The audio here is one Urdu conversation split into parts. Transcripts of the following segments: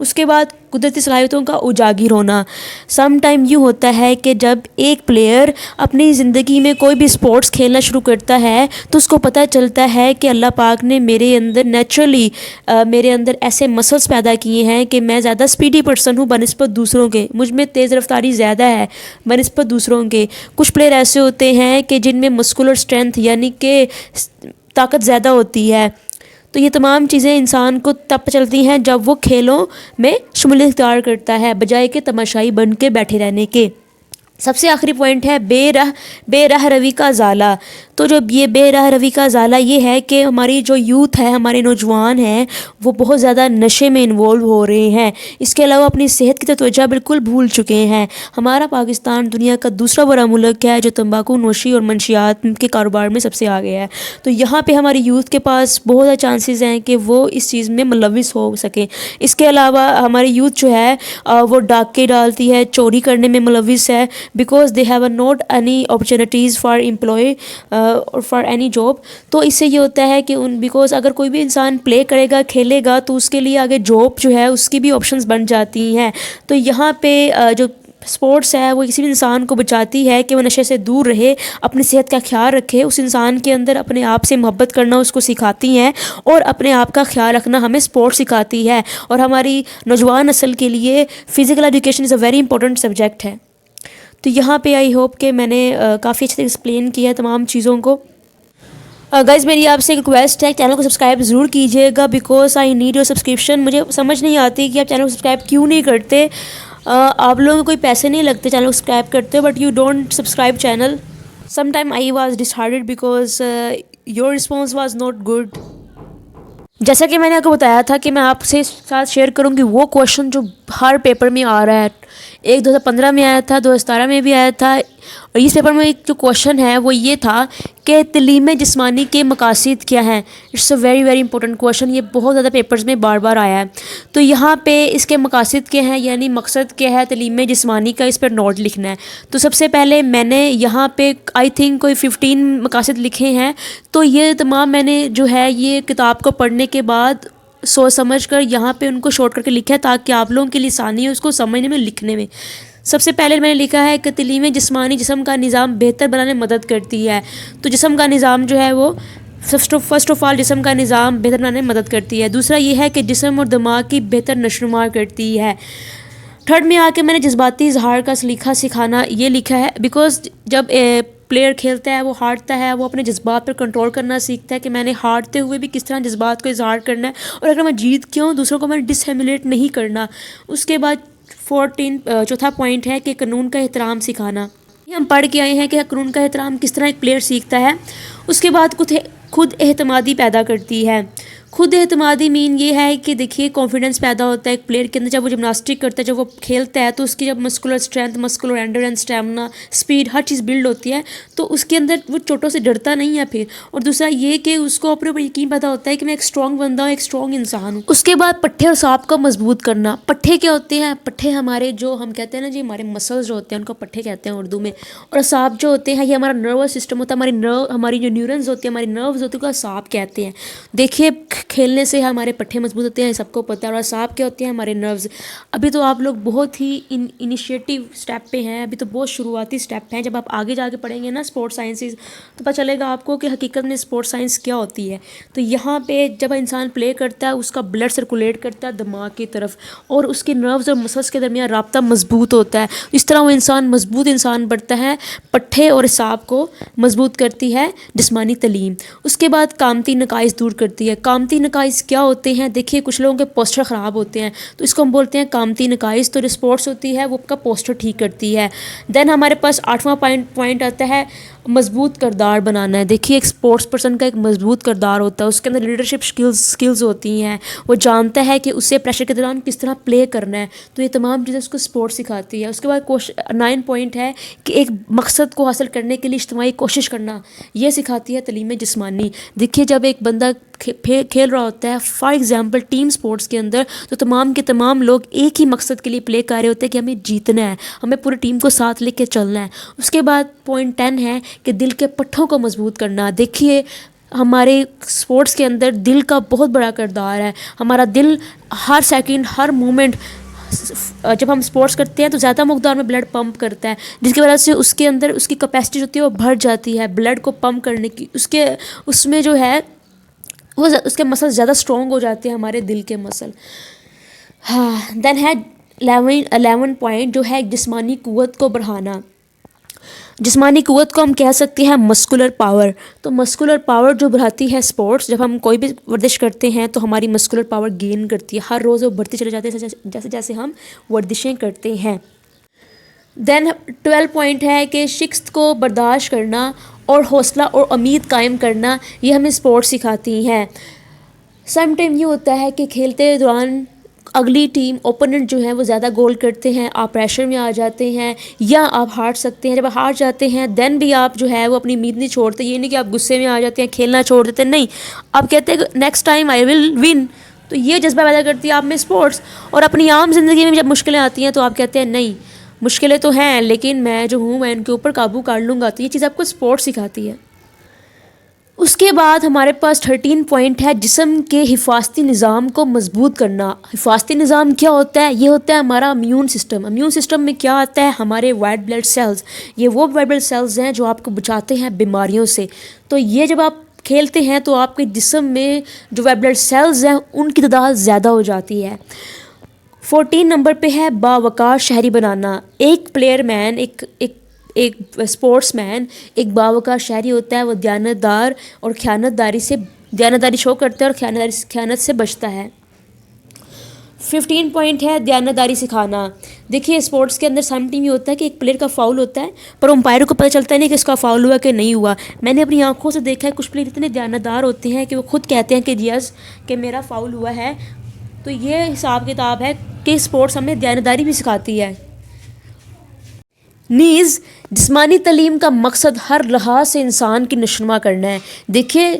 اس کے بعد قدرتی صلاحیتوں کا اجاگر ہونا. سم ٹائم یوں ہوتا ہے کہ جب ایک پلیئر اپنی زندگی میں کوئی بھی اسپورٹس کھیلنا شروع کرتا ہے تو اس کو پتہ چلتا ہے کہ اللہ پاک نے میرے اندر نیچرلی میرے اندر ایسے مسلس پیدا کیے ہیں کہ میں زیادہ اسپیڈی پرسن ہوں بنسبت دوسروں کے, مجھ میں تیز رفتاری زیادہ ہے بنسبت دوسروں کے. کچھ پلیئر ایسے ہوتے ہیں کہ جن میں مسکولر اسٹرینتھ یعنی کہ طاقت زیادہ ہوتی ہے. تو یہ تمام چیزیں انسان کو تب چلتی ہیں جب وہ کھیلوں میں شمولیت اختیار کرتا ہے بجائے کہ تماشائی بن کے بیٹھے رہنے کے. سب سے آخری پوائنٹ ہے بے راہ روی کا ازالہ. تو جو یہ بے راہ روی کا ازالہ یہ ہے کہ ہماری جو یوتھ ہے, ہمارے نوجوان ہیں, وہ بہت زیادہ نشے میں انوالو ہو رہے ہیں. اس کے علاوہ اپنی صحت کی توجہ بالکل بھول چکے ہیں. ہمارا پاکستان دنیا کا دوسرا بڑا ملک ہے جو تمباکو نوشی اور منشیات کے کاروبار میں سب سے آگے ہے. تو یہاں پہ ہماری یوتھ کے پاس بہت زیادہ چانسز ہیں کہ وہ اس چیز میں ملوث ہو سکیں. اس کے علاوہ ہماری یوتھ جو ہے وہ ڈاکے ڈالتی ہے, چوری کرنے میں ملوث ہے, because they have not any opportunities for employ or for any job. تو اس سے یہ ہوتا ہے کہ بیکاز اگر کوئی بھی انسان پلے کرے گا کھیلے گا تو اس کے لیے آگے جاب جو ہے اس کی بھی آپشنز بن جاتی ہیں. تو یہاں پہ جو اسپورٹس ہے وہ کسی بھی انسان کو بچاتی ہے کہ وہ نشے سے دور رہے, اپنی صحت کا خیال رکھے, اس انسان کے اندر اپنے آپ سے محبت کرنا اس کو سکھاتی ہیں, اور اپنے آپ کا خیال رکھنا ہمیں اسپورٹس سکھاتی ہے. اور ہماری نوجوان نسل کے لیے physical education is a very important subject ہے. تو یہاں پہ آئی ہوپ کہ میں نے کافی اچھے سے ایکسپلین کیا ہے تمام چیزوں کو. گائز میری آپ سے ایک ریکویسٹ ہے, چینل کو سبسکرائب ضرور کیجیے گا because I need your subscription. مجھے سمجھ نہیں آتی کہ آپ چینل کو سبسکرائب کیوں نہیں کرتے. آپ لوگوں کو کوئی پیسے نہیں لگتے چینل کو سبسکرائب کرتے, but you don't subscribe channel. Some time I was disheartened because your response was not good. جیسا کہ میں نے آپ کو بتایا تھا کہ میں آپ سے ساتھ شیئر کروں گی وہ کویشچن جو ہر پیپر میں آ رہا ہے. ایک 2015 میں آیا تھا, 2017 میں بھی آیا تھا, اور اس پیپر میں ایک جو کویشچن ہے وہ یہ تھا کہ تعلیم جسمانی کے مقاصد کیا ہیں. It's a very very important question. یہ بہت زیادہ پیپرز میں بار بار آیا ہے. تو یہاں پہ اس کے مقاصد کیا ہیں, یعنی مقصد کیا ہے تعلیم جسمانی کا, اس پر نوٹ لکھنا ہے. تو سب سے پہلے میں نے یہاں پہ آئی تھنک کوئی 15 مقاصد لکھے ہیں. تو یہ تمام میں نے جو ہے یہ کتاب کو پڑھنے کے بعد سوچ سمجھ کر یہاں پہ ان کو شارٹ کر کے لکھا ہے تاکہ آپ لوگوں کے لیے آسانی ہو اس کو سمجھنے میں, لکھنے میں. سب سے پہلے میں نے لکھا ہے کہ تعلیم جسمانی جسم کا نظام بہتر بنانے میں مدد کرتی ہے. تو جسم کا نظام جو ہے وہ فرسٹ آف آل جسم کا نظام بہتر بنانے میں مدد کرتی ہے. دوسرا یہ ہے کہ جسم اور دماغ کی بہتر نشو و نما کرتی ہے. تھرڈ میں آ کے میں نے جذباتی اظہار کا سلیقہ سکھانا یہ لکھا ہے بیکاز جب پلیئر کھیلتا ہے, وہ ہارتا ہے, وہ اپنے جذبات پر کنٹرول کرنا سیکھتا ہے کہ میں نے ہارتے ہوئے بھی کس طرح جذبات کو اظہار کرنا ہے, اور اگر میں جیت کے ہوں دوسروں کو میں نے ڈس ہیمولیٹ نہیں کرنا. اس کے بعد چوتھا پوائنٹ ہے کہ قانون کا احترام سکھانا. یہ ہم پڑھ کے آئے ہیں کہ قانون کا احترام کس طرح ایک پلیئر سیکھتا ہے. اس کے بعد خود اعتمادی پیدا کرتی ہے. خود اعتمادی مین یہ ہے کہ دیکھیے کانفیڈنس پیدا ہوتا ہے ایک پلیئر کے اندر جب وہ جمناسٹک کرتا ہے, جب وہ کھیلتا ہے تو اس کی جب muscular strength, muscular endurance, stamina, speed ہر چیز بلڈ ہوتی ہے. تو اس کے اندر وہ چوٹوں سے ڈرتا نہیں ہے پھر. اور دوسرا یہ کہ اس کو اپنے اوپر یقین پیدا ہوتا ہے کہ میں ایک اسٹرانگ بندہ ہوں, ایک اسٹرانگ انسان ہوں. اس کے بعد پٹھے اور اعصاب کو مضبوط کرنا. پٹھے کیا ہوتے ہیں؟ پٹھے ہمارے جو ہم کہتے ہیں نا جی ہمارے مسلز جو ہوتے ہیں ان کو پٹھے کہتے ہیں اردو میں. اور اعصاب جو ہوتے ہیں یہ ہمارا نروس سسٹم ہوتا ہے, ہماری جو نیورنز ہوتی ہیں, ہماری نروز ہوتی ہیں کو اعصاب کہتے ہیں. دیکھیے کھیلنے سے ہمارے پٹھے مضبوط ہوتے ہیں, سب کو پتہ ہے. اور اعصاب کیا ہوتے ہیں؟ ہمارے نروز. ابھی تو آپ لوگ بہت ہی انیشیٹو اسٹیپ پہ ہیں, ابھی تو بہت شروعاتی اسٹیپ ہیں. جب آپ آگے جا کے پڑھیں گے نا اسپورٹ سائنسز تو پتہ چلے گا آپ کو کہ حقیقت میں اسپورٹ سائنس کیا ہوتی ہے. تو یہاں پہ جب انسان پلے کرتا ہے اس کا بلڈ سرکولیٹ کرتا ہے دماغ کی طرف, اور اس کے نروز اور مسلس کے درمیان رابطہ مضبوط ہوتا ہے. اس طرح وہ انسان مضبوط انسان بنتا ہے. پٹھے اور اعصاب کو مضبوط کرتی ہے جسمانی تعلیم. اس کے بعد قامتی نقائص دور کرتی ہے. قامتی نقائص کیا ہوتے ہیں؟ دیکھیے کچھ لوگوں کے پوسٹر خراب ہوتے ہیں تو اس کو ہم بولتے ہیں قامتی نقائص. تو جو اسپورٹس ہوتی ہے وہ آپ کا پوسٹر ٹھیک کرتی ہے. دین ہمارے پاس 8واں پوائنٹ آتا ہے مضبوط کردار بنانا ہے. دیکھیے ایک اسپورٹس پرسن کا ایک مضبوط کردار ہوتا ہے, اس کے اندر لیڈرشپ اسکلز ہوتی ہیں, وہ جانتا ہے کہ اسے پریشر کے دوران کس طرح پلے کرنا ہے. تو یہ تمام چیزیں اس کو اسپورٹ سکھاتی ہے. اس کے بعد 9 پوائنٹ ہے کہ ایک مقصد کو حاصل کرنے کے لیے اجتماعی کوشش کرنا, یہ سکھاتی ہے تعلیم جسمانی. دیکھیے جب ایک بندہ کھیل رہا ہوتا ہے فار ایگزامپل ٹیم سپورٹس کے اندر, تو تمام کے تمام لوگ ایک ہی مقصد کے لیے پلے کر رہے ہوتے ہیں کہ ہمیں جیتنا ہے, ہمیں پوری ٹیم کو ساتھ لے کے چلنا ہے. اس کے بعد پوائنٹ 10 ہے کہ دل کے پٹھوں کو مضبوط کرنا. دیکھیے ہمارے اسپورٹس کے اندر دل کا بہت بڑا کردار ہے. ہمارا دل ہر سیکنڈ ہر مومنٹ جب ہم اسپورٹس کرتے ہیں تو زیادہ مقدار میں بلڈ پمپ کرتا ہے، جس کی وجہ سے اس کے اندر اس کی کیپیسٹی ہوتی ہے وہ بڑھ جاتی ہے بلڈ کو پمپ کرنے کی. اس میں جو ہے وہ اس کے مسل زیادہ اسٹرانگ ہو جاتے ہیں، ہمارے دل کے مسل. ہاں، دین ہے 11 پوائنٹ جو ہے جسمانی قوت کو بڑھانا. جسمانی قوت کو ہم کہہ سکتے ہیں مسکولر پاور. تو مسکولر پاور جو بڑھاتی ہے اسپورٹس، جب ہم کوئی بھی ورزش کرتے ہیں تو ہماری مسکولر پاور گین کرتی ہے، ہر روز وہ بڑھتی چلے جاتے ہیں جیسے جیسے ہم ورزشیں کرتے ہیں. دین 12 پوائنٹ ہے کہ شکست کو برداشت کرنا اور حوصلہ اور امید قائم کرنا، یہ ہمیں اسپورٹس سکھاتی ہیں. سم ٹائم یہ ہوتا ہے کہ کھیلتے دوران اگلی ٹیم اوپوننٹ جو ہے وہ زیادہ گول کرتے ہیں، آپ پریشر میں آ جاتے ہیں یا آپ ہار سکتے ہیں. جب آپ ہار جاتے ہیں دین بھی آپ جو ہے وہ اپنی امید نہیں چھوڑتے. یہ نہیں کہ آپ غصے میں آ جاتے ہیں کھیلنا چھوڑ دیتے ہیں، نہیں، آپ کہتے ہیں کہ next time I will one. تو یہ جذبہ پیدا کرتی ہے آپ میں اسپورٹس. اور اپنی عام زندگی میں جب مشکلیں آتی ہیں تو آپ کہتے ہیں نہیں، مشکلیں تو ہیں لیکن میں جو ہوں میں ان کے اوپر قابو کر لوں گا. تو یہ چیز آپ کو اسپورٹس سکھاتی ہے. اس کے بعد ہمارے پاس 13 پوائنٹ ہے جسم کے حفاظتی نظام کو مضبوط کرنا. حفاظتی نظام کیا ہوتا ہے؟ یہ ہوتا ہے ہمارا امیون سسٹم. امیون سسٹم میں کیا آتا ہے؟ ہمارے وائٹ بلڈ سیلز. یہ وہ وائٹ بلڈ سیلز ہیں جو آپ کو بچاتے ہیں بیماریوں سے. تو یہ جب آپ کھیلتے ہیں تو آپ کے جسم میں جو وائٹ بلڈ سیلز ہیں ان کی تعداد زیادہ ہو جاتی ہے. 14 نمبر پہ ہے باوقار شہری بنانا. ایک پلیئر مین ایک اسپورٹس مین ایک باوقار شہری ہوتا ہے. وہ دیانتدار اور دیانتداری شو کرتا ہے اور خیانت سے بچتا ہے. 15 پوائنٹ ہے دیانتداری سکھانا. دیکھیے اسپورٹس کے اندر سم ٹائم یہ ہوتا ہے کہ ایک پلیئر کا فاؤل ہوتا ہے پر امپائر کو پتہ چلتا ہے نہیں کہ اس کا فاؤل ہوا کہ نہیں ہوا. میں نے اپنی آنکھوں سے دیکھا ہے کچھ پلیئر اتنے دیانتدار ہوتے ہیں کہ وہ خود کہتے ہیں کہ یس کہ میرا فاؤل ہوا ہے. تو یہ حساب کتاب ہے کہ اسپورٹس ہمیں دیانتداری بھی سکھاتی ہے. نیز جسمانی تعلیم کا مقصد ہر لحاظ سے انسان کی نشوونما کرنا ہے. دیکھیے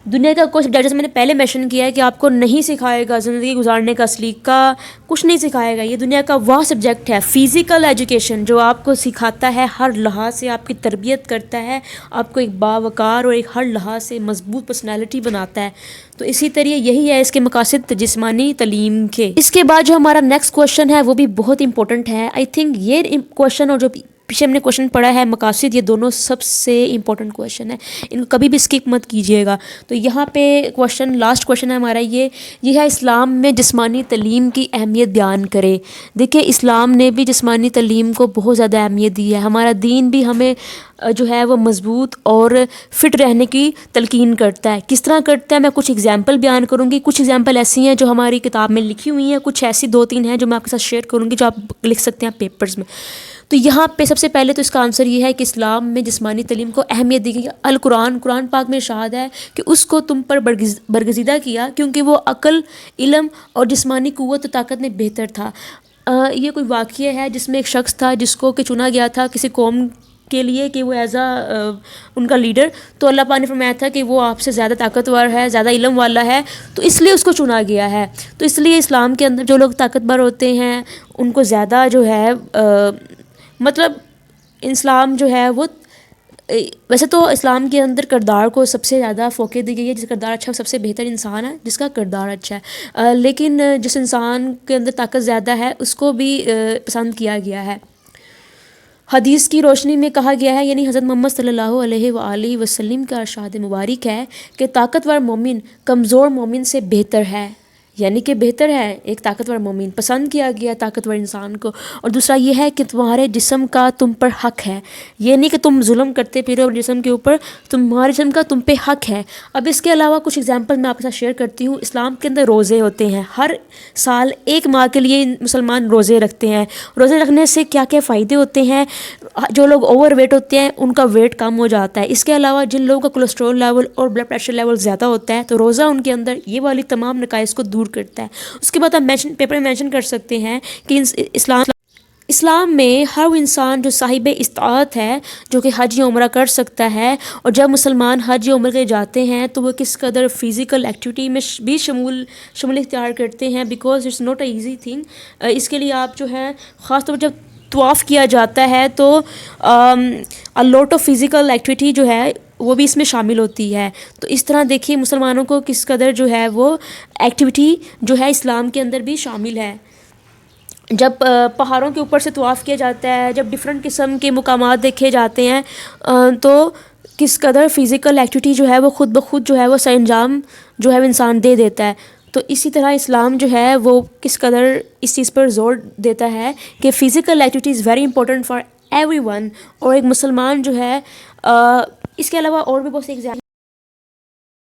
دنیا کا کوئی سبجیکٹ جیسے میں نے پہلے مینشن کیا ہے کہ آپ کو نہیں سکھائے گا زندگی گزارنے کا سلیقہ، کچھ نہیں سکھائے گا. یہ دنیا کا وہ سبجیکٹ ہے فزیکل ایجوکیشن جو آپ کو سکھاتا ہے ہر لحاظ سے آپ کی تربیت کرتا ہے، آپ کو ایک باوقار اور ایک ہر لحاظ سے مضبوط پرسنالٹی بناتا ہے. تو اسی طرح یہی ہے اس کے مقاصد جسمانی تعلیم کے. اس کے بعد جو ہمارا نیکسٹ کویشچن ہے وہ بھی بہت امپورٹنٹ ہے. آئی تھنک یہ کویشچن اور جو پیچھے ہم نے کویشچن پڑھا ہے مقاصد، یہ دونوں سب سے امپورٹنٹ کویشچن ہے، ان کو کبھی بھی اسکپ مت کیجیے گا. تو یہاں پہ کویشچن لاسٹ کویشچن ہے ہمارا یہ ہے اسلام میں جسمانی تعلیم کی اہمیت بیان کرے. دیکھیے اسلام نے بھی جسمانی تعلیم کو بہت زیادہ اہمیت دی ہے. ہمارا دین بھی ہمیں جو ہے وہ مضبوط اور فٹ رہنے کی تلقین کرتا ہے. کس طرح کرتا ہے میں کچھ ایگزامپل بیان کروں گی. کچھ ایگزامپل ایسی ہیں جو ہماری کتاب میں لکھی ہوئی ہیں، کچھ ایسی 2-3 ہیں جو میں آپ کے ساتھ شیئر کروں گی جو آپ لکھ سکتے ہیں پیپرز میں. تو یہاں پہ سب سے پہلے تو اس کا آنسر یہ ہے کہ اسلام میں جسمانی تعلیم کو اہمیت دی گئی. قرآن پاک میں ارشاد ہے کہ اس کو تم پر برگزیدہ کیا کیونکہ وہ عقل، علم اور جسمانی قوت و طاقت میں بہتر تھا. یہ کوئی واقعہ ہے جس میں ایک شخص تھا جس کو کہ چنا گیا تھا کسی قوم کے لیے کہ وہ ایز ان کا لیڈر. تو اللہ پاک نے فرمایا تھا کہ وہ آپ سے زیادہ طاقتور ہے، زیادہ علم والا ہے، تو اس لیے اس کو چنا گیا ہے. تو اس لیے اسلام کے اندر جو لوگ طاقتور ہوتے ہیں ان کو زیادہ جو ہے مطلب اسلام جو ہے وہ ویسے تو اسلام کے اندر کردار کو سب سے زیادہ فوقیت دی گئی ہے. جس کا کردار اچھا ہے سب سے بہتر انسان ہے جس کا کردار اچھا ہے، لیکن جس انسان کے اندر طاقت زیادہ ہے اس کو بھی پسند کیا گیا ہے. حدیث کی روشنی میں کہا گیا ہے، یعنی حضرت محمد صلی اللہ علیہ وآلہ وسلم کا ارشاد مبارک ہے کہ طاقتور مومن کمزور مومن سے بہتر ہے. یعنی کہ بہتر ہے ایک طاقتور مومن، پسند کیا گیا طاقتور انسان کو. اور دوسرا یہ ہے کہ تمہارے جسم کا تم پر حق ہے. یہ نہیں کہ تم ظلم کرتے پھرو اپنے جسم کے اوپر، تمہارے جسم کا تم پہ حق ہے. اب اس کے علاوہ کچھ ایگزامپل میں آپ کے ساتھ شیئر کرتی ہوں. اسلام کے اندر روزے ہوتے ہیں، ہر سال 1 ماہ کے لیے مسلمان روزے رکھتے ہیں. روزے رکھنے سے کیا کیا فائدے ہوتے ہیں؟ جو لوگ اوور ویٹ ہوتے ہیں ان کا ویٹ کم ہو جاتا ہے. اس کے علاوہ جن لوگوں کا کولیسٹرول لیول اور بلڈ پریشر لیول زیادہ ہوتا ہے تو روزہ ان کے اندر یہ والی تمام نقائص کو دور کرتا ہے. اس کے بعد ہم پیپر میں مینشن کر سکتے ہیں کہ اسلام میں ہر وہ انسان جو صاحب استطاعت ہے جو کہ حج یا عمرہ کر سکتا ہے. اور جب مسلمان حج یا عمرہ کے جاتے ہیں تو وہ کس قدر فزیکل ایکٹیویٹی میں بھی شمول اختیار کرتے ہیں، because it's not a easy thing. اس کے لیے آپ جو ہے خاص طور پر جب طواف کیا جاتا ہے تو لاٹ آف فزیکل ایکٹیویٹی جو ہے وہ بھی اس میں شامل ہوتی ہے. تو اس طرح دیکھیے مسلمانوں کو کس قدر جو ہے وہ ایکٹیویٹی جو ہے اسلام کے اندر بھی شامل ہے. جب پہاڑوں کے اوپر سے طواف کیا جاتا ہے، جب ڈفرینٹ قسم کے مقامات دیکھے جاتے ہیں تو کس قدر فزیکل ایکٹیویٹی جو ہے وہ خود بخود جو ہے وہ سر انجام جو ہے وہ انسان دے دیتا ہے. تو اسی طرح اسلام جو ہے وہ کس قدر اس چیز پر زور دیتا ہے کہ physical activity is very important for every one. اور ایک مسلمان جو ہے اس کے علاوہ اور بھی بہت سے ایگزامپل